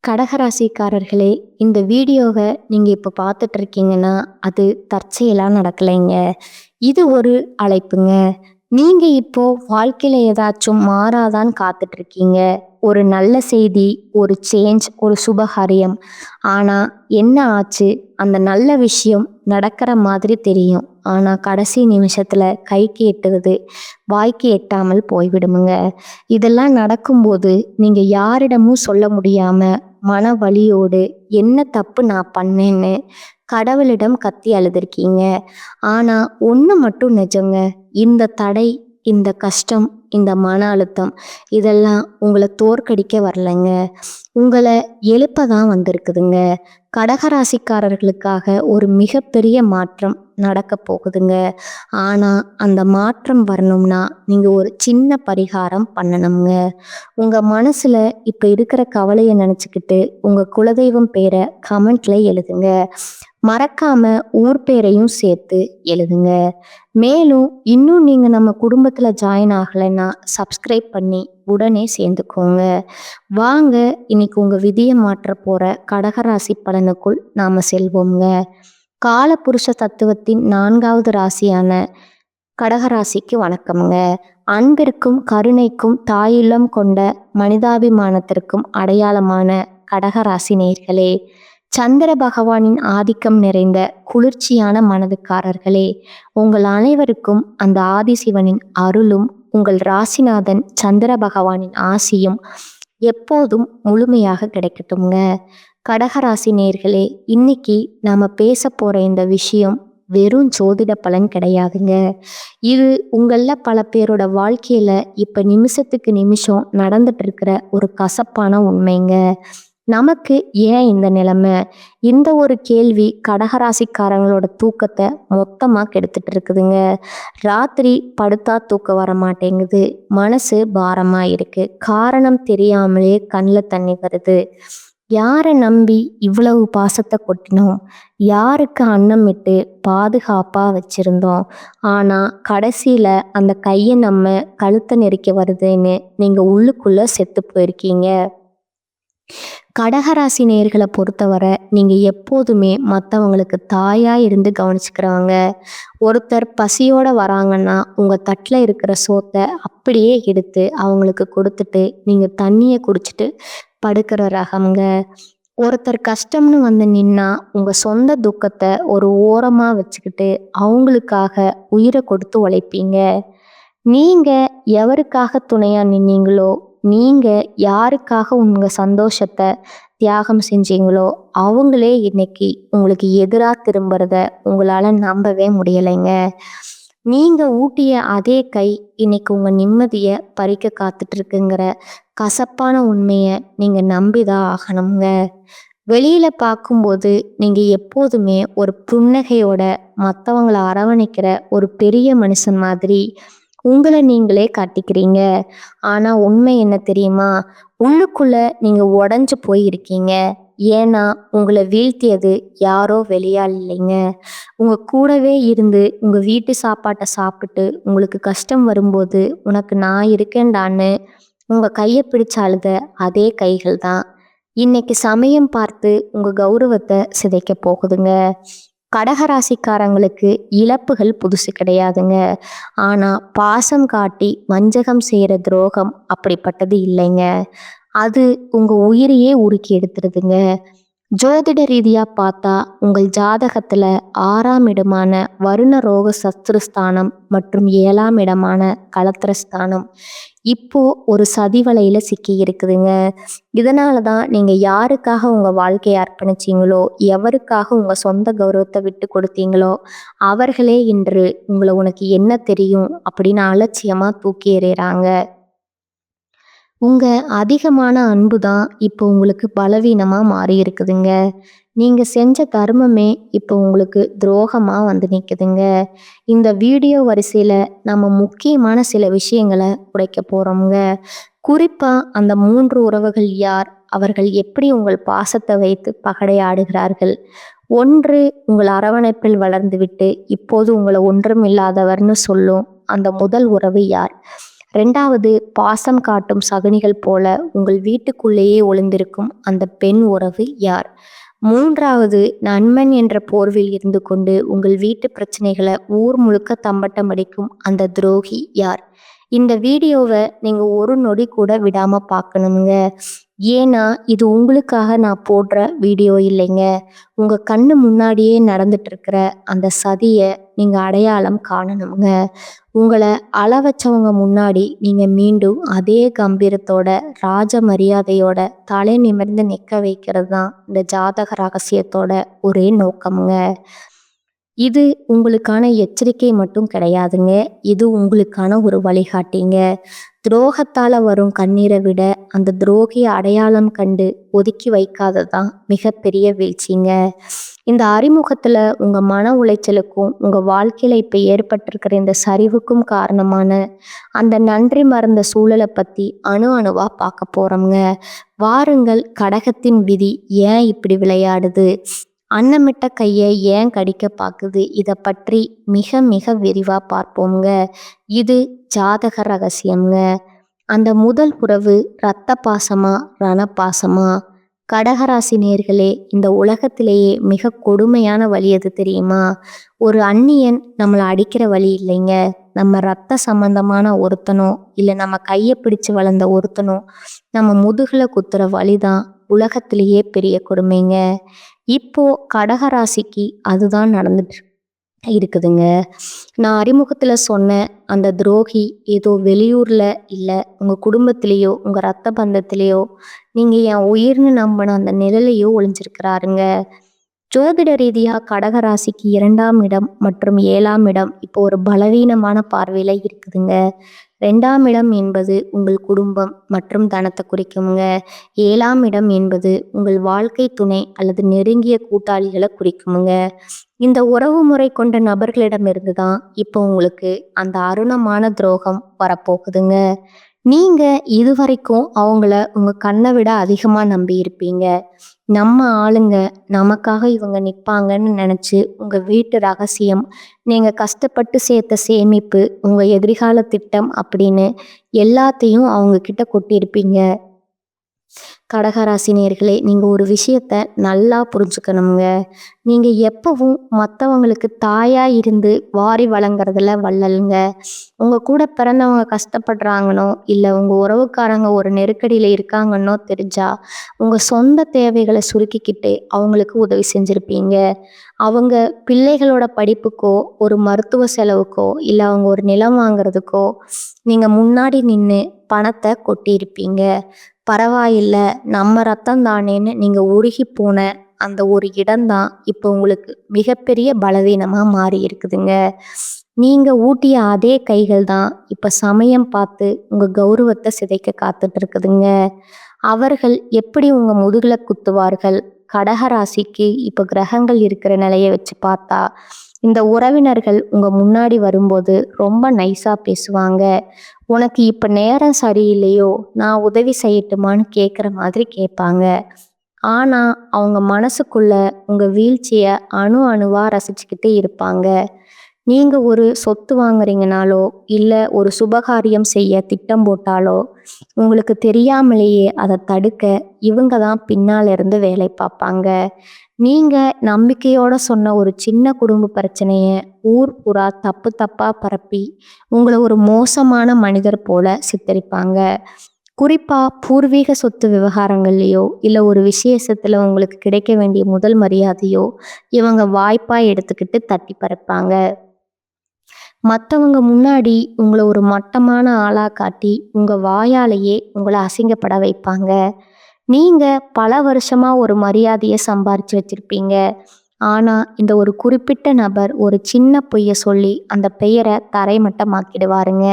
கடகராசிக்காரர்களே, இந்த வீடியோவை நீங்க இப்ப பார்த்துட்டு இருக்கீங்கன்னா, அது தற்செயலா நடக்கலைங்க. இது ஒரு அழைப்புங்க. நீங்க இப்போ வாழ்க்கையில ஏதாச்சும் மாறாதான்னு காத்துட்டு இருக்கீங்க. ஒரு நல்ல செய்தி, ஒரு சேஞ்ச், ஒரு சுபகாரியம். ஆனா என்ன ஆச்சு? அந்த நல்ல விஷயம் நடக்கிற மாதிரி தெரியும். ஆனா கடைசி நிமிஷத்துல கைக்கு எட்டுவது வாய்க்கு எட்டாமல் போய்விடுமுங்க. இதெல்லாம் நடக்கும்போது நீங்க யாரிடமும் சொல்ல முடியாம மன வலியோடு என்ன தப்பு நான் பண்ணேன்னு கடவுளிடம் கத்தி அழுதுருக்கீங்க. ஆனா ஒண்ணு மட்டும் நிஜங்க. இந்த தடை, இந்த கஷ்டம், இந்த மன அழுத்தம் இதெல்லாம் உங்களை தோற்கடிக்க வரலைங்க. உங்களை எழுப்ப தான் வந்திருக்குதுங்க. கடகராசிக்காரர்களுக்காக ஒரு மிகப்பெரிய மாற்றம் நடக்க போகுதுங்க. ஆனா அந்த மாற்றம் வரணும்னா நீங்க ஒரு சின்ன பரிகாரம் பண்ணணுங்க. உங்க மனசுல இப்ப இருக்கிற கவலையை நினைச்சுக்கிட்டு உங்க குலதெய்வம் பேரை கமெண்ட்ல எழுதுங்க. மறக்காம ஊர் பேரையும் சேர்த்து எழுதுங்க. மேலும் இன்னும் நீங்க நம்ம குடும்பத்துல ஜாயின் ஆகலைன்னா சப்ஸ்கிரைப் பண்ணி உடனே சேர்ந்துக்கோங்க. வாங்க இன்னைக்கு உங்க விதியை மாற்ற போற கடகராசி பலனுக்குள் நாம செல்வோங்க. காலபுருஷ தத்துவத்தின் 4வது ராசியான கடகராசிக்கு வணக்கம்ங்க. அன்பிற்கும் கருணைக்கும் தாயுள்ளம் கொண்ட மனிதாபிமானத்திற்கும் அடையாளமான கடகராசி நேயர்களே, சந்திர பகவானின் ஆதிக்கம் நிறைந்த குளிர்ச்சியான மனதுக்காரர்களே, உங்கள் அனைவருக்கும் அந்த ஆதிசிவனின் அருளும் உங்கள் ராசிநாதன் சந்திர பகவானின் ஆசியும் எப்போதும் முழுமையாக கிடைக்கட்டும்ங்க. கடகராசி நேயர்களே, இன்னைக்கு நாம பேச போற இந்த விஷயம் வெறும் ஜோதிட பலன் கிடையாதுங்க. இது உங்கள பல பேரோட வாழ்க்கையில இப்ப நிமிஷத்துக்கு நிமிஷம் நடந்துட்டு இருக்கிற ஒரு கசப்பான உண்மைங்க. நமக்கு ஏன் இந்த நிலைமை? இந்த ஒரு கேள்வி கடகராசிக்காரங்களோட தூக்கத்தை மொத்தமா கெடுத்துட்டு இருக்குதுங்க. ராத்திரி படுத்தா தூக்கம் வர மாட்டேங்குது. மனசு பாரமா இருக்கு. காரணம் தெரியாமலே கண்ணில் தண்ணி வருது. யாரை நம்பி இவ்வளவு பாசத்தை கொட்டினோம்? யாருக்கு அன்னமிட்டு பாதுகாப்பா வச்சிருந்தோம்? ஆனா கடைசியில அந்த கையை நம்ம கழுத்தை நெரிக்க வருதுன்னு நீங்க உள்ளுக்குள்ள செத்து போயிருக்கீங்க. கடகராசி நேயர்களை பொறுத்தவரை நீங்க எப்போதுமே மற்றவங்களுக்கு தாயா இருந்து கவனிச்சுக்கிறவங்க. ஒருத்தர் பசியோட வராங்கன்னா உங்க தட்டில் இருக்கிற சோத்தை அப்படியே எடுத்து அவங்களுக்கு கொடுத்துட்டு நீங்க தண்ணியை குடிச்சிட்டு படுக்கிற ரகம்ங்க. ஒருத்தர் கஷ்டம்னு வந்து நின்னா உங்க சொந்த துக்கத்தை ஒரு ஓரமா வச்சுக்கிட்டு அவங்களுக்காக உயிரை கொடுத்து உழைப்பீங்க. நீங்க எவருக்காக துணையா நின்னீங்களோ, நீங்க யாருக்காக உங்க சந்தோஷத்தை தியாகம் செஞ்சீங்களோ அவங்களே இன்னைக்கு உங்களுக்கு எதிராக திரும்புறத உங்களால நம்பவே முடியலைங்க. நீங்க ஊட்டிய அதே கை இன்னைக்கு உங்க நிம்மதியை பறிக்க காத்துட்டு இருக்குங்கிற கசப்பான உண்மையை நீங்க நம்பிதான் ஆகணுங்க. வெளியில பார்க்கும்போது நீங்க எப்போதுமே ஒரு புன்னகையோட மற்றவங்களை அரவணைக்கிற ஒரு பெரிய மனுஷன் மாதிரி உங்களை நீங்களே காட்டிக்கிறீங்க. ஆனா உண்மை என்ன தெரியுமா? உள்ளுக்குள்ள நீங்க உடைஞ்சு போய் இருக்கீங்க. ஏன்னா உங்களை வீழ்த்தியது யாரோ வெளியால் இல்லைங்க. உங்க கூடவே இருந்து உங்க வீட்டு சாப்பாட்டை சாப்பிட்டு உங்களுக்கு கஷ்டம் வரும்போது உனக்கு நான் இருக்கேன்டான்னு உங்க கையை பிடிச்ச அழுத அதே கைகள் தான் இன்னைக்கு சமயம் பார்த்து உங்க கௌரவத்தை சிதைக்க போகுதுங்க. கடகராசிக்காரங்களுக்கு இழப்புகள் புதுசு கிடையாதுங்க. ஆனா பாசம் காட்டி வஞ்சகம் செய்யற துரோகம் அப்படிப்பட்டது இல்லைங்க. அது உங்க உயிரையே உருக்கி எடுத்துருதுங்க. ஜோதிட ரீதியா பார்த்தா உங்கள் ஜாதகத்துல 6ஆம் இடமான வருண ரோக சத்ருஸ்தானம் மற்றும் 7ஆம் இடமான கலத்திரஸ்தானம் இப்போ ஒரு சதிவலையில சிக்கி இருக்குதுங்க. இதனாலதான் நீங்க யாருக்காக உங்க வாழ்க்கையை அர்ப்பணிச்சீங்களோ, எவருக்காக உங்க சொந்த கௌரவத்தை விட்டு கொடுத்தீங்களோ அவர்களே இன்று உங்களை உனக்கு என்ன தெரியும் அப்படின்னு அலட்சியமா தூக்கி எறியறாங்க. உங்க அதிகமான அன்பு தான் இப்போ உங்களுக்கு பலவீனமா மாறி இருக்குதுங்க. நீங்க செஞ்ச தர்மமே இப்போ உங்களுக்கு துரோகமா வந்து நிக்குதுங்க. இந்த வீடியோ வரிசையில நம்ம முக்கியமான சில விஷயங்களை உடைக்க போறோம்ங்க. குறிப்பா அந்த 3 உறவுகள் யார்? அவர்கள் எப்படி உங்கள் பாசத்தை வைத்து பகடையாடுகிறார்கள்? 1 உங்கள் அரவணைப்பில் வளர்ந்துவிட்டு இப்போது உங்களை ஒன்றும் இல்லாதவர்னு சொல்லும் அந்த முதல் உறவு யார்? 2வது, பாசம் காட்டும் சகுனிகள் போல உங்கள் வீட்டுக்குள்ளேயே ஒளிந்திருக்கும் அந்த பெண் உறவு யார்? 3வது, நண்பன் என்ற போர்வையில் இருந்து கொண்டு உங்கள் வீட்டு பிரச்சனைகளை ஊர் முழுக்க தம்பட்டம் அடிக்கும் அந்த துரோகி யார்? இந்த வீடியோவை நீங்க ஒரு நொடி கூட விடாம பார்க்கணுங்க. ஏன்னா இது உங்களுக்காக நான் போடுற வீடியோ இல்லைங்க. உங்க கண்ணு முன்னாடியே நடந்துட்டு இருக்கிற அந்த சதிய நீங்க அடையாளம் காணணுங்க. உங்களை அள வச்சவங்க முன்னாடி நீங்க மீண்டும் அதே கம்பீரத்தோட, ராஜ மரியாதையோட தலை நிமிர்ந்து நிற்க வைக்கிறது தான் இந்த ஜாதக ரகசியத்தோட ஒரே நோக்கமுங்க. இது உங்களுக்கான எச்சரிக்கை மட்டும் கிடையாதுங்க. இது உங்களுக்கான ஒரு வழிகாட்டிங்க. துரோகத்தால வரும் கண்ணீரை விட அந்த துரோகிய அடையாளம் கண்டு ஒதுக்கி வைக்காததான் மிகப்பெரிய வீழ்ச்சிங்க. இந்த அறிமுகத்துல உங்க மன உளைச்சலுக்கும் உங்க வாழ்க்கையில இப்ப ஏற்பட்டிருக்கிற இந்த சரிவுக்கும் காரணமான அந்த நன்றி மறந்த சூழலை பத்தி அணுவா பார்க்க போறோம்ங்க. வாருங்கள், கடகத்தின் விதி ஏன் இப்படி விளையாடுது, அன்னமிட்ட கையை ஏன் கடிக்க பார்க்குது, இதை பற்றி மிக மிக விரிவா பார்ப்போம்ங்க. இது ஜாதக ரகசியம்ங்க. அந்த முதல் உறவு இரத்த பாசமா ரணப்பாசமா? கடகராசி நேர்களே, இந்த உலகத்திலேயே மிக கொடுமையான வலி எது தெரியுமா? ஒரு அந்நியன் நம்மளை அடிக்கிற வலி இல்லைங்க. நம்ம ரத்த சம்பந்தமான ஒருத்தனோ இல்லை நம்ம கையை பிடிச்சு வளர்ந்த ஒருத்தனோ நம்ம முதுகுல குத்துற வலிதான் உலகத்திலேயே பெரிய கொடுமைங்க. இப்போ கடகராசிக்கு அதுதான் நடந்துட்டு இருக்குதுங்க. நான் அறிமுகத்துல சொன்ன அந்த துரோகி ஏதோ வெளியூர்ல இல்லை உங்க குடும்பத்திலேயோ உங்க ரத்த பந்தத்திலேயோ நீங்க என் உயிர்னு நம்பின அந்த நிழலையோ ஒளிஞ்சிருக்கிறாருங்க. ஜோதிட ரீதியா கடகராசிக்கு 2ஆம் இடம் மற்றும் 7ஆம் இடம் இப்போ ஒரு பலவீனமான பார்வையில இருக்குதுங்க. 2ஆம் இடம் என்பது உங்கள் குடும்பம் மற்றும் தனத்தை குறிக்குங்க. 7ஆம் இடம் என்பது உங்கள் வாழ்க்கை துணை அல்லது நெருங்கிய கூட்டாளிகளை குறிக்குமுங்க. இந்த உறவு முறை கொண்ட நபர்களிடமிருந்து தான் இப்போ உங்களுக்கு அந்த அருணமான துரோகம் வரப்போகுதுங்க. நீங்க இதுவரைக்கும் அவங்கள உங்க கண்ணை விட அதிகமா நம்பி இருப்பீங்க. நம்ம ஆளுங்க, நமக்காக இவங்க நிற்பாங்கன்னு நினைச்சு உங்க வீட்டு ரகசியம், நீங்க கஷ்டப்பட்டு சேர்த்த சேமிப்பு, உங்க எதிர்கால திட்டம் அப்படின்னு எல்லாத்தையும் அவங்க கிட்ட கொட்டியிருப்பீங்க. கடகராசி நேயர்களே, நீங்க ஒரு விஷயத்த நல்லா புரிஞ்சுக்கணுங்க. நீங்க எப்பவும் மற்றவங்களுக்கு தாயா இருந்து வாரி வழங்குறதுல வள்ளலுங்க. உங்க கூட பிறந்தவங்க கஷ்டப்படுறாங்கன்னோ இல்லை உங்க உறவுக்காரங்க ஒரு நெருக்கடியில இருக்காங்கன்னோ தெரிஞ்சா உங்க சொந்த தேவைகளை சுருக்கிக்கிட்டு அவங்களுக்கு உதவி செஞ்சிருப்பீங்க. அவங்க பிள்ளைகளோட படிப்புக்கோ ஒரு மருத்துவ செலவுக்கோ இல்லை அவங்க ஒரு நிலம் வாங்குறதுக்கோ நீங்க முன்னாடி நின்று பணத்தை கொட்டியிருப்பீங்க. பரவாயில்ல, நம்ம ரத்தம் தானேன்னு நீங்க உருகி போன அந்த ஒரு இடம்தான் இப்போ உங்களுக்கு மிகப்பெரிய பலவீனமா மாறி இருக்குதுங்க. நீங்க ஊட்டிய அதே கைகள் தான் இப்ப சமயம் பார்த்து உங்க கௌரவத்தை சிதைக்க காத்துட்டு இருக்குதுங்க. அவர்கள் எப்படி உங்க முதுகுல குத்துவார்கள்? கடகராசிக்கு இப்ப கிரகங்கள் இருக்கிற நிலையை வச்சு பார்த்தா இந்த உறவினர்கள் உங்க முன்னாடி வரும்போது ரொம்ப நைஸா பேசுவாங்க. உனக்கு இப்ப நேரம் சரியில்லையோ, நான் உதவி செய்யட்டுமான்னு கேட்குற மாதிரி கேட்பாங்க. ஆனா அவங்க மனசுக்குள்ள உங்க வீழ்ச்சிய அணுவா ரசிச்சுக்கிட்டே இருப்பாங்க. நீங்க ஒரு சொத்து வாங்குறீங்கனாலோ இல்லை ஒரு சுபகாரியம் செய்ய திட்டம் போட்டாலோ உங்களுக்கு தெரியாமலேயே அதை தடுக்க இவங்க தான் பின்னால இருந்து வேலை பார்ப்பாங்க. நீங்க நம்பிக்கையோட சொன்ன ஒரு சின்ன குடும்ப பிரச்சனைய ஊர் புறா தப்பு தப்பா பரப்பி உங்களை ஒரு மோசமான மனிதர் போல சித்தரிப்பாங்க. குறிப்பா பூர்வீக சொத்து விவகாரங்கள்லையோ இல்லை ஒரு விசேஷத்துல உங்களுக்கு கிடைக்க வேண்டிய முதல் மரியாதையோ இவங்க வாய்ப்பா எடுத்துக்கிட்டு தட்டி பறிப்பாங்க. மற்றவங்க முன்னாடி உங்களை ஒரு மட்டமான ஆளா காட்டி உங்க வாயாலேயே உங்களை அசிங்கப்பட வைப்பாங்க. நீங்க பல வருஷமா ஒரு மரியாதையை சம்பாரிச்சு வச்சிருப்பீங்க. ஆனா இந்த ஒரு குறிப்பிட்ட நபர் ஒரு சின்ன பொய்ய சொல்லி அந்த பெயரை தரைமட்டமாக்கிடுவாருங்க.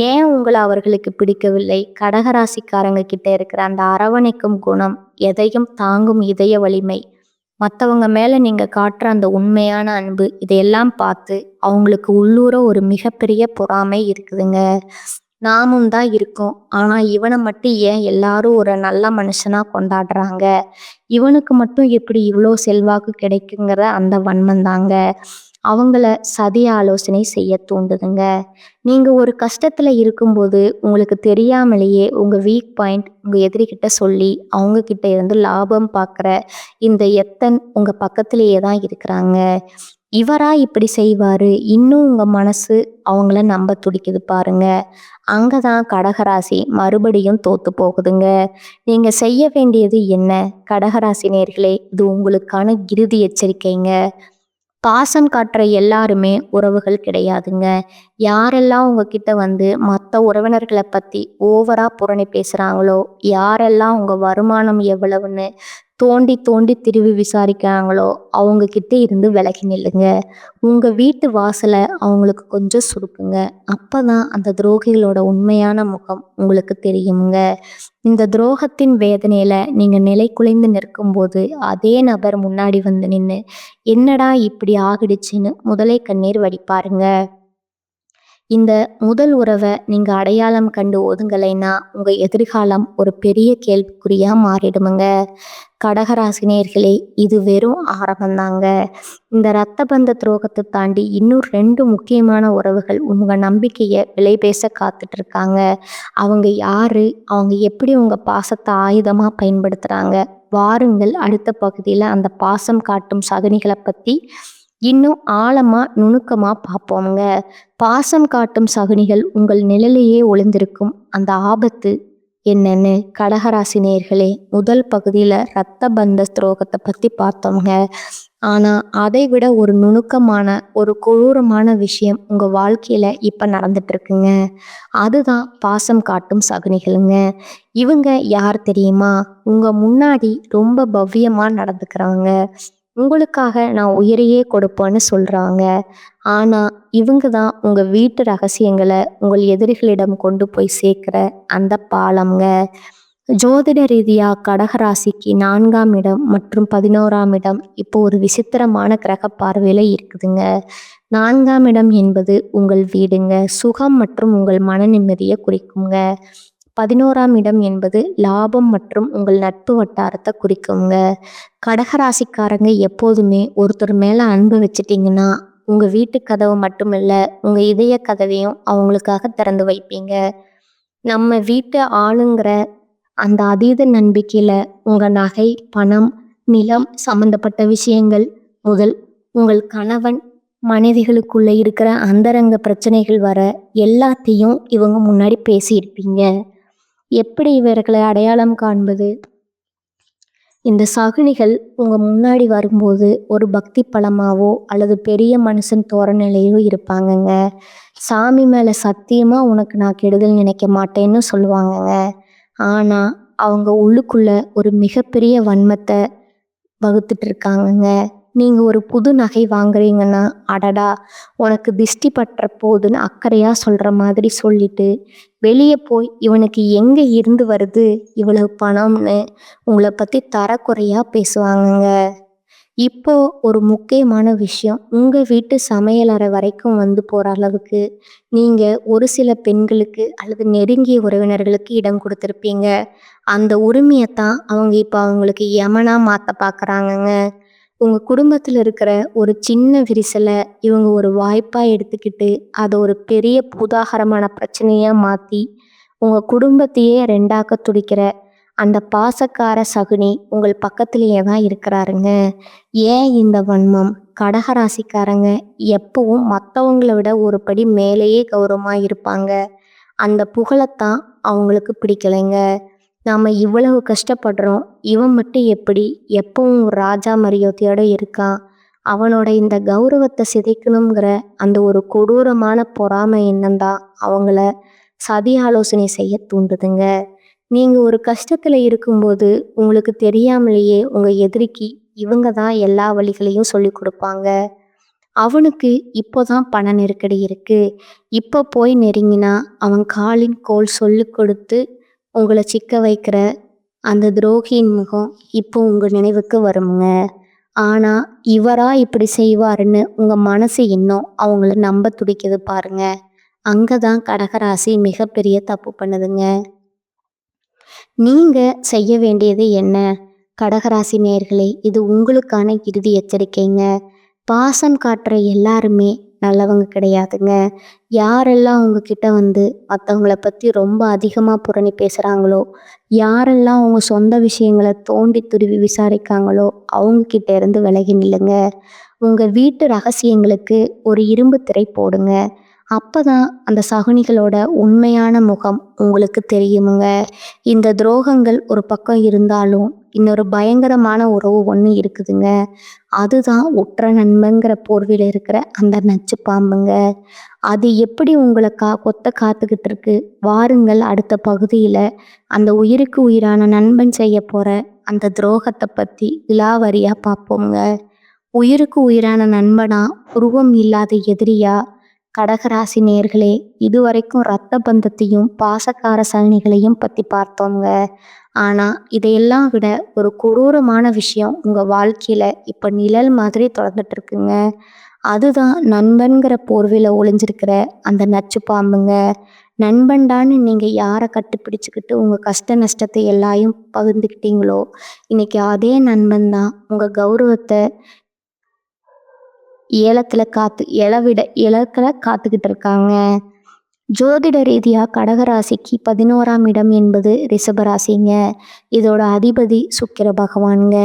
ஏன் உங்களை அவர்களுக்கு பிடிக்கவில்லை? கடகராசிக்காரங்க கிட்ட இருக்கிற அந்த அரவணைக்கும் குணம், எதையும் தாங்கும் இதய வலிமை, மற்றவங்க மேல நீங்க காட்டுற அந்த உண்மையான அன்பு, இதையெல்லாம் பார்த்து அவங்களுக்கு உள்ளூர ஒரு மிகப்பெரிய பொறாமை இருக்குதுங்க. நாமும் தான் இருக்கோம், ஆனா இவனை மட்டும் ஏன் எல்லாரும் ஒரு நல்ல மனுஷனா கொண்டாடுறாங்க, இவனுக்கு மட்டும் எப்படி இவ்வளோ செல்வாக்கு கிடைக்குங்கிற அந்த வன்மம் தாங்க. அவங்கள சதி ஆலோசனை செய்ய தூண்டுதுங்க. நீங்க ஒரு கஷ்டத்துல இருக்கும்போது உங்களுக்கு தெரியாமலேயே உங்க வீக் பாயிண்ட் உங்க எதிரிகிட்ட சொல்லி அவங்க கிட்ட இருந்து லாபம் பார்க்குற இந்த எத்தன் உங்க பக்கத்திலேயே தான் இருக்கிறாங்க. இவரா இப்படி செய்வாரு? இன்னும் உங்க மனசு அவங்கள நம்ப துடிக்குது பாருங்க. அங்கதான் கடகராசி மறுபடியும் தோத்து போகுதுங்க. நீங்க செய்ய வேண்டியது என்ன? கடகராசி நேயர்களே, இது உங்களுக்கான இறுதி எச்சரிக்கைங்க. பாசம் காட்டுற எல்லாருமே உறவுகள் கிடையாதுங்க. யாரெல்லாம் உங்ககிட்ட வந்து மற்ற உறவினர்களை பத்தி ஓவரா புரணி பேசுறாங்களோ, யாரெல்லாம் உங்க வருமானம் எவ்வளவுன்னு தோண்டி தோண்டி திருவி விசாரிக்கிறாங்களோ, அவங்க கிட்ட இருந்து விலகி நில்லுங்க. உங்க வீட்டு வாசலை அவங்களுக்கு கொஞ்சம் சுருக்குங்க. அப்பதான் அந்த துரோகிகளோட உண்மையான முகம் உங்களுக்கு தெரியுங்க. இந்த துரோகத்தின் வேதனையில நீங்க நிலை குலைந்து நிற்கும்போது அதே நபர் முன்னாடி வந்து நின்னு என்னடா இப்படி ஆகிடுச்சுன்னு முதலை கண்ணீர் வடிப்பாருங்க. இந்த முதல் உறவை நீங்க அடையாளம் கண்டு ஒதுங்கலைன்னா உங்க எதிர்காலம் ஒரு பெரிய கேள்விக்குறியா மாறிடுமுங்க. கடகராசினியர்களே, இது வெறும் ஆரம்பம்தாங்க. இந்த இரத்த பந்த துரோகத்தை தாண்டி இன்னும் 2 முக்கியமான உறவுகள் உங்க நம்பிக்கையை விலை பேச காத்துட்டு இருக்காங்க. அவங்க யாரு? அவங்க எப்படி உங்க பாசத்தை ஆயுதமா பயன்படுத்துறாங்க? வாருங்கள், அடுத்த பகுதியில் அந்த பாசம் காட்டும் சகுனிகளை பற்றி இன்னும் ஆழமா நுணுக்கமா பார்ப்போங்க. பாசம் காட்டும் சகுனிகள் உங்கள் நிழலையே ஒளிந்திருக்கும் அந்த ஆபத்து என்னன்னு கடகராசி நேயர்களே, முதல் பகுதியில் இரத்த பந்த துரோகத்தை பற்றி பார்த்தோங்க. ஆனால் அதை விட ஒரு நுணுக்கமான ஒரு கொடூரமான விஷயம் உங்கள் வாழ்க்கையில் இப்போ நடந்துட்டு இருக்குங்க. அதுதான் பாசம் காட்டும் சகுனிகளுங்க. இவங்க யார் தெரியுமா? உங்கள் முன்னாடி ரொம்ப பவ்யமாக நடந்துக்கிறவங்க. உங்களுக்காக நான் உயிரையே கொடுப்பேன்னு சொல்கிறாங்க. ஆனால் இவங்க தான் உங்கள் வீட்டு ரகசியங்களை உங்கள் எதிரிகளிடம் கொண்டு போய் சேர்க்குற அந்த பாலம்ங்க. ஜோதிட ரீதியாக கடகராசிக்கு 4ஆம் இடம் மற்றும் 11ஆம் இடம் இப்போ ஒரு விசித்திரமான கிரக பார்வையில் இருக்குதுங்க. 4ஆம் இடம் என்பது உங்கள் வீடுங்க, சுகம் மற்றும் உங்கள் மன நிம்மதியை குறிக்குங்க. 11ஆம் இடம் என்பது லாபம் மற்றும் உங்கள் நட்பு வட்டாரத்தை குறிக்குங்க. கடகராசிக்காரங்க எப்போதுமே ஒருத்தர் மேலே அன்பு வச்சிட்டிங்கன்னா உங்கள் வீட்டு கதவு மட்டுமில்ல, உங்கள் இதய கதவையும் அவங்களுக்காக திறந்து வைப்பீங்க. நம்ம வீட்டு ஆளுங்கிற அந்த அதீத நம்பிக்கையில் உங்கள் நகை, பணம், நிலம் சம்பந்தப்பட்ட விஷயங்கள் முதல் உங்கள் கணவன் மனைவிகளுக்குள்ளே இருக்கிற அந்தரங்க பிரச்சனைகள் வர எல்லாத்தையும் இவங்க முன்னாடி பேசியிருப்பீங்க. எப்படி இவர்களை அடையாளம் காண்பது? இந்த சகுனிகள் உங்கள் முன்னாடி வரும்போது ஒரு பக்தி பழமாவோ அல்லது பெரிய மனுஷன் தோரணையிலையோ இருப்பாங்கங்க. சாமி மேலே சத்தியமாக உனக்கு நான் கெடுதல் நினைக்க மாட்டேன்னு சொல்லுவாங்கங்க. ஆனால் அவங்க உள்ளுக்குள்ள ஒரு மிகப்பெரிய வன்மத்தை வகுத்துட்டு இருக்காங்கங்க. நீங்கள் ஒரு புது நகை வாங்குறீங்கன்னா, அடடா உனக்கு திஷ்டி பற்ற போதுன்னு அக்கறையாக சொல்கிற மாதிரி சொல்லிட்டு வெளியே போய் இவனுக்கு எங்கே இருந்து வருது இவ்வளவு பணம்னு உங்களை பற்றி தரக்குறையாக பேசுவாங்கங்க. இப்போ ஒரு முக்கியமான விஷயம், உங்கள் வீட்டு சமையலறை வரைக்கும் வந்து போகிற அளவுக்கு நீங்கள் ஒரு சில பெண்களுக்கு அல்லது நெருங்கிய உறவினர்களுக்கு இடம் கொடுத்துருப்பீங்க. அந்த உரிமையைத்தான் அவங்க இப்போ அவங்களுக்கு யமனாக மாற்ற பார்க்குறாங்கங்க. உங்கள் குடும்பத்தில் இருக்கிற ஒரு சின்ன விரிசலை இவங்க ஒரு வாய்ப்பாக எடுத்துக்கிட்டு அதை ஒரு பெரிய பூதாகரமான பிரச்சனையாக மாற்றி உங்கள் குடும்பத்தையே ரெண்டாக்க துடிக்கிற அந்த பாசக்கார சகுனி உங்கள் பக்கத்திலேயே தான் இருக்கிறாருங்க. ஏன் இந்த வன்மம்? கடகராசிக்காரங்க எப்பவும் மற்றவங்கள விட ஒரு படி மேலேயே கௌரவமாக இருப்பாங்க. அந்த புகழைத்தான் அவங்களுக்கு பிடிக்கலைங்க. நாம் இவ்வளவு கஷ்டப்படுறோம், இவன் மட்டும் எப்படி எப்பவும் ஒரு ராஜா மரியாதையோடு இருக்கான்? அவனோட இந்த கௌரவத்தை சிதைக்கணுங்கிற அந்த ஒரு கொடூரமான பொறாமை எண்ணம் தான் அவங்கள சதி ஆலோசனை செய்ய தூண்டுதுங்க. நீங்கள் ஒரு கஷ்டத்தில் இருக்கும்போது உங்களுக்கு தெரியாமலேயே உங்கள் எதிரிக்கு இவங்க தான் எல்லா வழிகளையும் சொல்லி கொடுப்பாங்க. அவனுக்கு இப்போ தான் பண நெருக்கடி இருக்குது, இப்போ போய் நெருங்கினா அவன் காலின் கோல் சொல்லி கொடுத்து உங்களை சிக்க வைக்கிற அந்த துரோகியின் முகம் இப்போ உங்கள் நினைவுக்கு வருங்க. ஆனால் இவரா இப்படி செய்வாருன்னு உங்கள் மனசு இன்னும் அவங்கள நம்ப துடிக்குது பாருங்க. அங்கே தான் கடகராசி மிகப்பெரிய தப்பு பண்ணுதுங்க. நீங்கள் செய்ய வேண்டியது என்ன? கடகராசி நேயர்களே, இது உங்களுக்கான இறுதி எச்சரிக்கைங்க. பாசம் காட்டுற எல்லாருமே நல்லவங்க கிடையாதுங்க. யாரெல்லாம் உங்ககிட்ட வந்து மற்றவங்கள பற்றி ரொம்ப அதிகமாக புரணி பேசுகிறாங்களோ, யாரெல்லாம் உங்க சொந்த விஷயங்களை தோண்டி துருவி விசாரிக்காங்களோ, அவங்கக்கிட்ட இருந்து விலகி நில்லுங்க. உங்கள் வீட்டு ரகசியங்களுக்கு ஒரு இரும்பு திரை போடுங்க. அப்பதான் அந்த சகுனிகளோட உண்மையான முகம் உங்களுக்கு தெரியுமுங்க. இந்த துரோகங்கள் ஒரு பக்கம் இருந்தாலும் இன்னொரு பயங்கரமான உறவு ஒன்று இருக்குதுங்க. அதுதான் உற்ற நண்பங்கிற போர்வையில் இருக்கிற அந்த நச்சு பாம்புங்க. அது எப்படி உங்களை கொத்த காத்துக்கிட்டு இருக்கு. வாருங்கள், அடுத்த பகுதியில் அந்த உயிருக்கு உயிரான நண்பன் செய்ய போற அந்த துரோகத்தை பற்றி விலாவரியாக பார்ப்போங்க. உயிருக்கு உயிரான நண்பனா, உருவம் இல்லாத எதிரியா? கடகராசி நேர்களே, இதுவரைக்கும் ரத்த பந்தத்தையும் பாசக்கார சலனிகளையும் பற்றி பார்த்தோங்க. ஆனால் இதையெல்லாம் விட ஒரு கொடூரமான விஷயம் உங்கள் வாழ்க்கையில் இப்போ நிழல் மாதிரி தொடர்ந்துட்டு இருக்குங்க. அதுதான் நண்பன்கிற போர்வையில் ஒளிஞ்சிருக்கிற அந்த நச்சு பாம்புங்க. நண்பன்டான்னு நீங்கள் யாரை கட்டுப்பிடிச்சிக்கிட்டு உங்கள் கஷ்ட நஷ்டத்தை எல்லாயும் பகிர்ந்துக்கிட்டீங்களோ, இன்னைக்கு அதே நண்பன் தான் உங்கள் கௌரவத்தை இலக்கில் காத்துக்கிட்டு இருக்காங்க. ஜோதிட ரீதியாக கடகராசிக்கு 11ஆம் இடம் என்பது ரிஷபராசிங்க. இதோட அதிபதி சுக்கிர பகவானுங்க.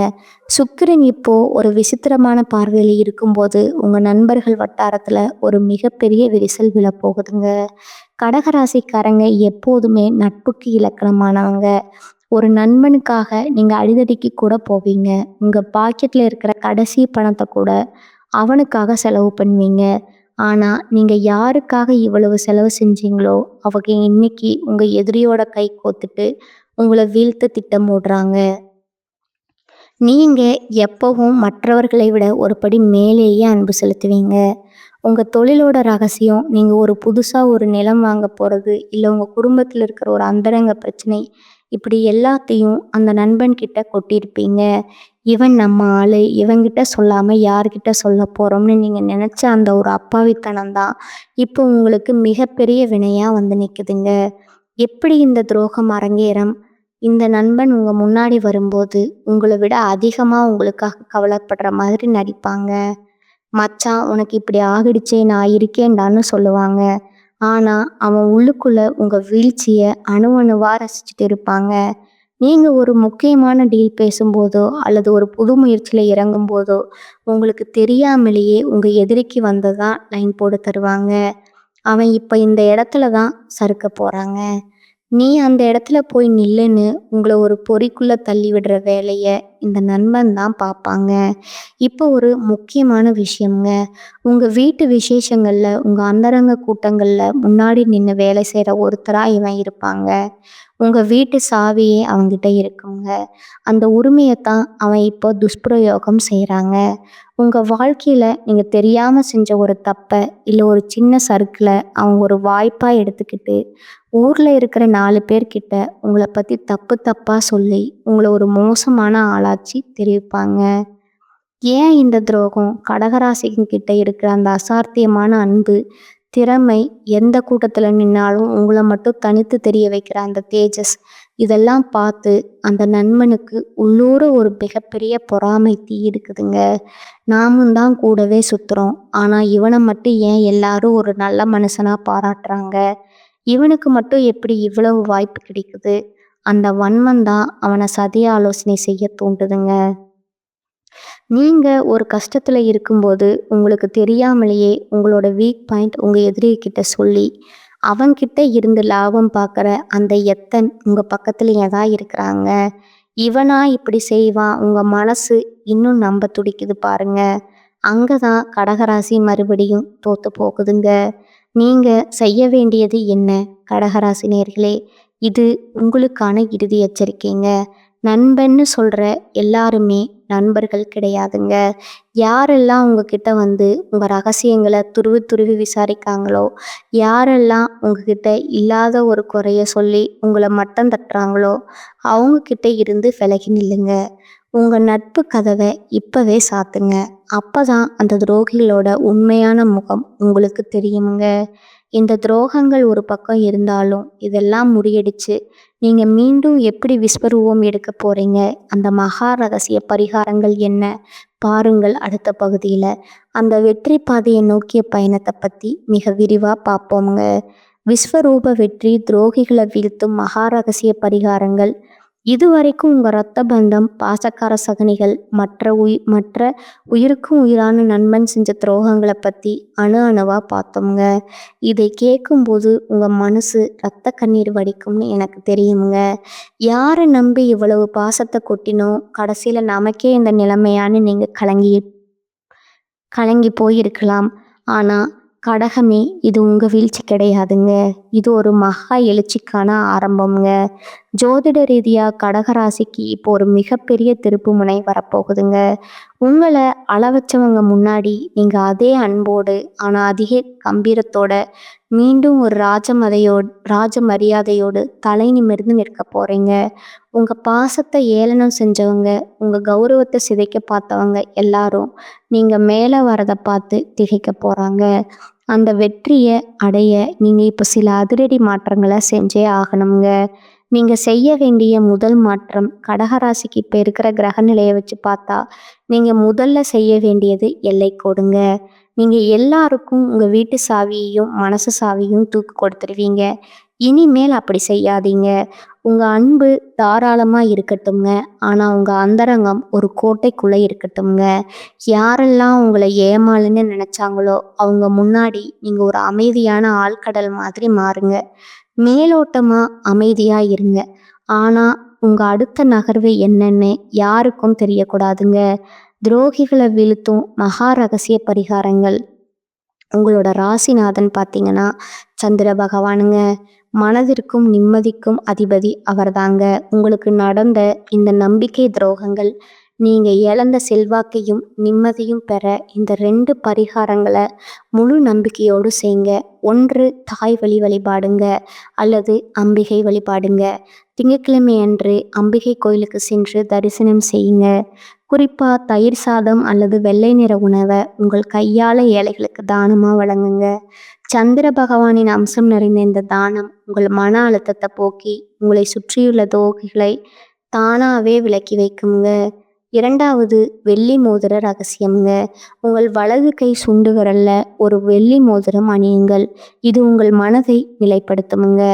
சுக்கிரன் இப்போ ஒரு விசித்திரமான பார்வையில் இருக்கும்போது உங்கள் நண்பர்கள் வட்டாரத்தில் ஒரு மிகப்பெரிய விரிசல் விழப்போகுதுங்க. கடகராசிக்காரங்க எப்போதுமே நட்புக்கு இலக்கணமானவங்க. ஒரு நண்பனுக்காக நீங்கள் அடிதடிக்கு கூட போவீங்க. உங்கள் பாக்கெட்டில் இருக்கிற கடைசி பணத்தை கூட அவனுக்காக செலவு பண்ணுவீங்க. ஆனால் நீங்கள் யாருக்காக இவ்வளவு செலவு செஞ்சீங்களோ அவங்க இன்னைக்கு உங்கள் எதிரியோட கை கோத்துட்டு உங்களை வீழ்த்த திட்டம் போடுறாங்க. நீங்கள் எப்பவும் மற்றவர்களை விட ஒரு படி மேலேயே அன்பு செலுத்துவீங்க. உங்கள் தொழிலோட ரகசியம், நீங்கள் ஒரு புதுசாக ஒரு நிலம் வாங்க போகிறது, இல்லை உங்கள் குடும்பத்தில் இருக்கிற ஒரு அந்தரங்க பிரச்சனை, இப்படி எல்லாத்தையும் அந்த நண்பன்கிட்ட கொட்டியிருப்பீங்க. இவன் நம்ம ஆள், இவங்கிட்ட சொல்லாமல் யார்கிட்ட சொல்ல போகிறோம்னு நீங்கள் நினச்ச அந்த ஒரு அப்பாவித்தனம் தான் இப்போ உங்களுக்கு மிகப்பெரிய வினையாக வந்து நிற்குதுங்க. எப்படி இந்த துரோகம் அரங்கேறம்? இந்த நண்பன் உங்கள் முன்னாடி வரும்போது உங்களை விட அதிகமாக உங்களுக்காக கவலைப்படுற மாதிரி நடிப்பாங்க. மச்சான், உனக்கு இப்படி ஆகிடுச்சே, நான் இருக்கேன்டான்னு சொல்லுவாங்க. ஆனால் அவன் உள்ளுக்குள்ள உங்கள் வீழ்ச்சியை அணுவணுவாக ரசிச்சுட்டு இருப்பாங்க. நீங்கள் ஒரு முக்கியமான டீல் பேசும்போதோ அல்லது ஒரு புது முயற்சியில் இறங்கும் போதோ உங்களுக்கு தெரியாமலேயே உங்கள் எதிரிக்கு வந்ததான் லைன் போட்டு தருவாங்க. அவன் இப்போ இந்த இடத்துல தான் சறுக்க போகிறாங்க. நீ அந்த இடத்துல போய் நில்லுன்னு உங்களை ஒரு பொறிக்குள்ளே தள்ளி விடுற வேலையை இந்த நண்பன் தான் பார்ப்பாங்க. இப்போ ஒரு முக்கியமான விஷயங்க. உங்கள் வீட்டு விசேஷங்களில், உங்கள் அந்தரங்க கூட்டங்களில் முன்னாடி நின்று வேலை செய்கிற ஒருத்தராக இவன் இருப்பாங்க. உங்கள் வீட்டு சாவியே அவங்ககிட்ட இருக்குங்க. அந்த உரிமையைத்தான் அவன் இப்போ துஷ்பிரயோகம் செய்கிறாங்க. உங்கள் வாழ்க்கையில் நீங்கள் தெரியாமல் செஞ்ச ஒரு தப்பை இல்லை ஒரு சின்ன சறுக்கில் அவங்க ஒரு வாய்ப்பாக எடுத்துக்கிட்டு ஊரில் இருக்கிற 4 பேர்கிட்ட உங்களை பற்றி தப்பு தப்பாக சொல்லி உங்களை ஒரு மோசமான ஆளாச்சி தெரிவிப்பாங்க. ஏன் இந்த துரோகம்? கடகராசிக்கிட்ட இருக்கிற அந்த அசாத்தியமான அன்பு, திறமை, எந்த கூட்டத்தில் நின்னாலும் உங்களை மட்டும் தனித்து தெரிய வைக்கிற அந்த தேஜஸ், இதெல்லாம் பார்த்து அந்த நண்பனுக்கு உள்ளூர ஒரு மிகப்பெரிய பொறாமை தீ இருக்குதுங்க. நாமும் தான் கூடவே சுற்றுறோம், ஆனால் இவனை மட்டும் ஏன் எல்லாரும் ஒரு நல்ல மனுஷனாக பாராட்டுறாங்க? இவனுக்கு மட்டும் எப்படி இவ்வளவு வாய்ப்பு கிடைக்குது? அந்த வன்மம் தான் அவனை சதி ஆலோசனை செய்ய தூண்டுதுங்க. நீங்கள் ஒரு கஷ்டத்தில் இருக்கும்போது உங்களுக்கு தெரியாமலேயே உங்களோட வீக் பாயிண்ட் உங்கள் எதிரிகிட்ட சொல்லி அவன்கிட்ட இருந்து லாபம் பார்க்குற அந்த எத்தன் உங்கள் பக்கத்துலேயே தான் இருக்கிறாங்க. இவனா இப்படி செய்வான்? உங்கள் மனசு இன்னும் நம்ப துடிக்குது பாருங்க. அங்கே தான் கடகராசி மறுபடியும் தோற்று போகுதுங்க. நீங்கள் செய்ய வேண்டியது என்ன கடகராசி நேர்களே? இது உங்களுக்கான இறுதி எச்சரிக்கைங்க. நண்பன்னு சொல்கிற எல்லாருமே நண்பர்கள் கிடையாதுங்க. யாரெல்லாம் உங்ககிட்ட வந்து உங்கள் ரகசியங்களை துருவி துருவி விசாரிக்காங்களோ, யாரெல்லாம் உங்ககிட்ட இல்லாத ஒரு குறைய சொல்லி உங்களை மட்டம் தட்டுறாங்களோ, அவங்கக்கிட்ட இருந்து விலகி நில்லுங்க. உங்கள் நட்பு கதவை இப்போவே சாத்துங்க. அப்போ தான் அந்த துரோகிகளோட உண்மையான முகம் உங்களுக்கு தெரியுங்க. இந்த துரோகங்கள் ஒரு பக்கம் இருந்தாலும் இதெல்லாம் முறியடிச்சு நீங்கள் மீண்டும் எப்படி விஸ்வரூபம் எடுக்க போகிறீங்க? அந்த மகா ரகசிய பரிகாரங்கள் என்ன? பாருங்கள் அடுத்த பகுதியில். அந்த வெற்றி பாதையை நோக்கிய பயணத்தை பற்றி மிக விரிவாக பார்ப்போங்க. விஸ்வரூப வெற்றி, துரோகிகளை வீழ்த்தும் மகா ரகசிய பரிகாரங்கள். இதுவரைக்கும் உங்கள் இரத்த பந்தம், பாசக்கார சகனிகள், மற்ற உயிருக்கும் உயிரான நண்பன் செஞ்ச துரோகங்களை பற்றி அணு அணுவாக பார்த்தோங்க. இதை கேட்கும்போது உங்கள் மனசு இரத்த கண்ணீர் வடிக்கும்னு எனக்கு தெரியுங்க. யாரை நம்பி இவ்வளவு பாசத்தை கொட்டினோம், கடைசியில் நமக்கே இந்த நிலைமையான்னு நீங்கள் கலங்கி போயிருக்கலாம். ஆனால் கடகமே, இது உங்கள் வீழ்ச்சி கிடையாதுங்க. இது ஒரு மகா எழுச்சிக்கான ஆரம்பம்ங்க. ஜோதிட ரீதியாக கடகராசிக்கு இப்போ ஒரு மிகப்பெரிய திருப்பு முனை வரப்போகுதுங்க. உங்களை அளவச்சவங்க முன்னாடி நீங்கள் அதே அன்போடு ஆனால் அதிக கம்பீரத்தோட மீண்டும் ஒரு ராஜ மரியாதையோடு தலை நிமிர்ந்து நிற்க போகிறீங்க. உங்கள் பாசத்தை ஏளனம் செஞ்சவங்க, உங்கள் கௌரவத்தை சிதைக்க பார்த்தவங்க எல்லாரும் நீங்கள் மேலே வரதை பார்த்து திகைக்க போகிறாங்க. அந்த வெற்றியை அடைய நீங்கள் இப்போ சில அதிரடி மாற்றங்களை செஞ்சே ஆகணுங்க. நீங்கள் செய்ய வேண்டிய முதல் மாற்றம், கடகராசிக்கு இப்போ இருக்கிற கிரக நிலையை வச்சு பார்த்தா நீங்கள் முதல்ல செய்ய வேண்டியது எல்லை கோடுங்க. நீங்கள் எல்லாருக்கும் உங்கள் வீட்டு சாவியையும் மனசு சாவியும் தூக்கி கொடுத்துருவீங்க. இனிமேல் அப்படி செய்யாதீங்க. உங்கள் அன்பு தாராளமாக இருக்கட்டும்ங்க. ஆனால் உங்கள் அந்தரங்கம் ஒரு கோட்டைக்குள்ளே இருக்கட்டும்ங்க. யாரெல்லாம் உங்களை ஏமாளுன்னு நினச்சாங்களோ அவங்க முன்னாடி நீங்கள் ஒரு அமைதியான ஆழ்கடல் மாதிரி மாறுங்க. மேலோட்டமாக அமைதியாக இருங்க. ஆனால் உங்கள் அடுத்த நகர்வு என்னன்னு யாருக்கும் தெரியக்கூடாதுங்க. துரோகிகளை வீழ்த்தும் மகா ரகசிய பரிகாரங்கள். உங்களோட ராசிநாதன் பார்த்தீங்கன்னா சந்திர பகவானுங்க. மனதிற்கும் நிம்மதிக்கும் அதிபதி அவர்தாங்க. உங்களுக்கு நடந்த இந்த நம்பிக்கை துரோகங்கள், நீங்கள் இழந்த செல்வாக்கையும் நிம்மதியும் பெற இந்த 2 பரிகாரங்களை முழு நம்பிக்கையோடு செய்யுங்க. ஒன்று தாய் வழி வழிபாடுங்க, அல்லது அம்பிகை வழிபாடுங்க. திங்கட்கிழமை அன்று அம்பிகை கோயிலுக்கு சென்று தரிசனம் செய்யுங்க. குறிப்பாக தயிர் சாதம் அல்லது வெள்ளை நிற உணவை உங்கள் கையால் ஏழைகளுக்கு தானமாக வழங்குங்க. சந்திர பகவானின் அம்சம் நிறைந்த இந்த தானம் உங்கள் மன அழுத்தத்தை போக்கி உங்களை சுற்றியுள்ள தோகைகளை தானாகவே விலக்கி வைக்குங்க. 2வது வெள்ளி மோதிர ரகசியம்ங்க. உங்கள் வலது கை சுண்டு விரல்ல ஒரு வெள்ளி மோதிரம் அணியுங்கள். இது உங்கள் மனதை நிலைப்படுத்துமுங்க.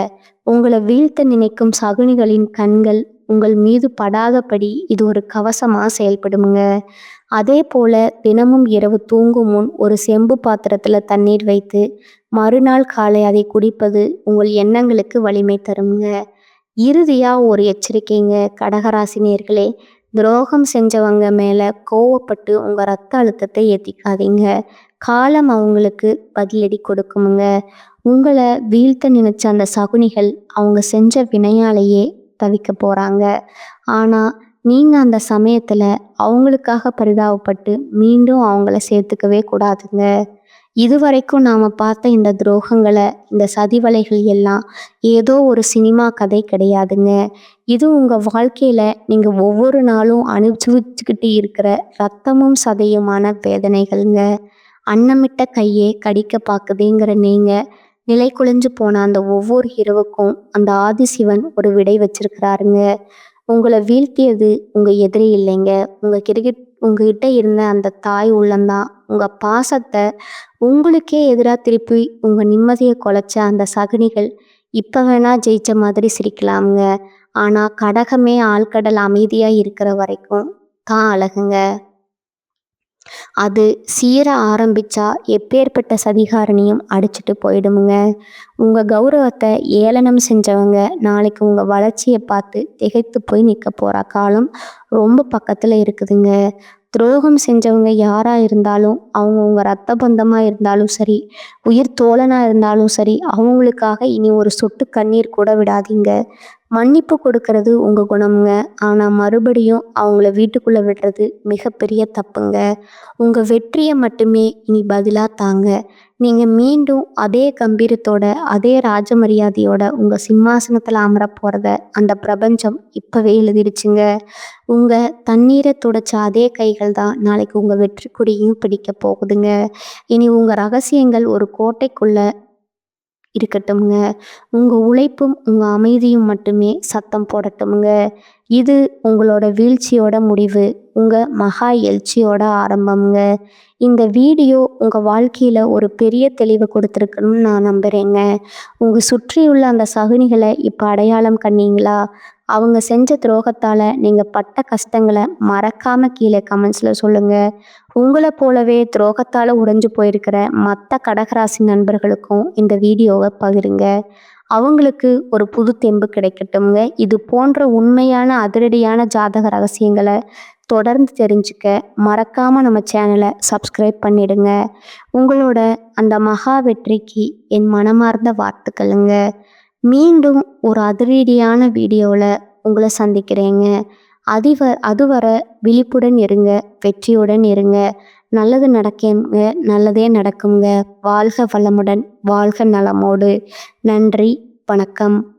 உங்களை வீழ்த்த நினைக்கும் சகுனிகளின் கண்கள் உங்கள் மீது படாதபடி இது ஒரு கவசமாக செயல்படுமுங்க. அதே போல தினமும் இரவு தூங்கும் முன் ஒரு செம்பு பாத்திரத்தில் தண்ணீர் வைத்து மறுநாள் காலை அதை குடிப்பது உங்கள் எண்ணங்களுக்கு வலிமை தருங்க. இறுதியாக ஒரு எச்சரிக்கைங்க கடகராசினியர்களே, துரோகம் செஞ்சவங்க மேலே கோவப்பட்டு உங்கள் இரத்த அழுத்தத்தை ஏற்றிக்காதீங்க. காலம் அவங்களுக்கு பதிலடி கொடுக்குமுங்க. உங்களை வீழ்த்த நினைச்ச அந்த சகுனிகள் அவங்க செஞ்ச வினையாலேயே தவிக்க போகிறாங்க. ஆனால் நீங்கள் அந்த சமயத்தில் அவங்களுக்காக பரிதாபப்பட்டு மீண்டும் அவங்கள சேர்த்துக்கவே கூடாதுங்க. இதுவரைக்கும் நாம் பார்த்த இந்த துரோகங்களை, இந்த சதிவலைகள் எல்லாம் ஏதோ ஒரு சினிமா கதை கிடையாதுங்க. இது உங்கள் வாழ்க்கையில் நீங்கள் ஒவ்வொரு நாளும் அனுபவிச்சுக்கிட்டு இருக்கிற ரத்தமும் சதையுமான வேதனைகள்ங்க. அன்னமிட்ட கையே கடிக்க பார்க்குதுங்கிற நீங்கள் நிலை குலைஞ்சு போன அந்த ஒவ்வொரு இரவுக்கும் அந்த ஆதிசிவன் ஒரு விடை வச்சிருக்கிறாருங்க. உங்களை வீழ்த்தியது உங்கள் எதிரி இல்லைங்க, உங்ககிட்ட இருந்த அந்த தாய் உள்ளந்தான். உங்கள் பாசத்தை உங்களுக்கே எதிராக திருப்பி உங்கள் நிம்மதியை குலைச்ச அந்த சகுனிகள் இப்போ வேணா ஜெயிச்ச மாதிரி சிரிக்கலாமுங்க. ஆனால் கடகமே ஆழ்கடல் அமைதியாக இருக்கிற வரைக்கும் தான் அழகுங்க. அது சீர ஆரம்பிச்சா எப்பேற்பட்ட சதிகாரணியும் அடிச்சுட்டு போயிடுமுங்க. உங்கள் கௌரவத்தை ஏளனம் செஞ்சவங்க நாளைக்கு உங்கள் வளர்ச்சியை பார்த்து திகைத்து போய் நிற்க போகிற காலம் ரொம்ப பக்கத்தில் இருக்குதுங்க. துரோகம் செஞ்சவங்க யாராக இருந்தாலும், அவங்க உங்கள் ரத்த பந்தமாக இருந்தாலும் சரி, உயிர் தோழனாக இருந்தாலும் சரி, அவங்களுக்காக இனி ஒரு சொட்டு கண்ணீர் கூட விடாதீங்க. மன்னிப்பு கொடுக்கறது உங்கள் குணமுங்க. ஆனால் மறுபடியும் அவங்கள வீட்டுக்குள்ளே விடுறது மிகப்பெரிய தப்புங்க. உங்கள் வெற்றியை மட்டுமே இனி பதிலாக தாங்க. நீங்கள் மீண்டும் அதே கம்பீரத்தோட அதே ராஜ மரியாதையோட உங்கள் சிம்மாசனத்தில் அமர போகிறத அந்த பிரபஞ்சம் இப்போவே எழுதிடுச்சுங்க. உங்கள் தண்ணீரை துடைச்ச அதே கைகள் தான் நாளைக்கு உங்கள் வெற்றி கொடியும் பிடிக்க போகுதுங்க. இனி உங்கள் ரகசியங்கள் ஒரு கோட்டைக்குள்ள இருக்கட்டும்ங்க. உங்க உழைப்பும், உங்க அமைதியும் மட்டுமே சத்தம் போடட்டும்ங்க. இது உங்களோட வீழ்ச்சியோட முடிவு. உங்க மகா எழுச்சியோட ஆரம்பம்ங்க. இந்த வீடியோ உங்க வாழ்க்கையில ஒரு பெரிய தெளிவு கொடுத்துருக்குன்னு நான் நம்புறேங்க. உங்க சுற்றியுள்ள அந்த சகுனிகள இப்ப அடையாளம் கண்டீங்களா? அவங்க செஞ்ச துரோகத்தால நீங்க பட்ட கஷ்டங்கள மறக்காம கீழே கமெண்ட்ஸ்ல சொல்லுங்க. உங்கள போலவே துரோகத்தால உடைஞ்சு போயிருக்கிற மத்த கடகராசி நண்பர்களுக்கும் இந்த வீடியோவை பகிருங்க. அவங்களுக்கு ஒரு புது தெம்பு கிடைக்கட்டும்ங்க. இது போன்ற உண்மையான அதிரடியான ஜாதக ரகசியங்களை தொடர்ந்து தெரிஞ்சுக்க மறக்காம நம்ம சேனலை சப்ஸ்கிரைப் பண்ணிடுங்க. உங்களோட அந்த மகா வெற்றிக்கு என் மனமார்ந்த வாழ்த்துக்களுங்க. மீண்டும் ஒரு அதிரடியான வீடியோவில் உங்களை சந்திக்கிறேங்க. அதுவரை விழிப்புடன் இருங்க, வெற்றியுடன் இருங்க. நல்லது நடக்குங்க, நல்லதே நடக்குங்க. வாழ்க வளமுடன், வாழ்க நலமோடு. நன்றி, வணக்கம்.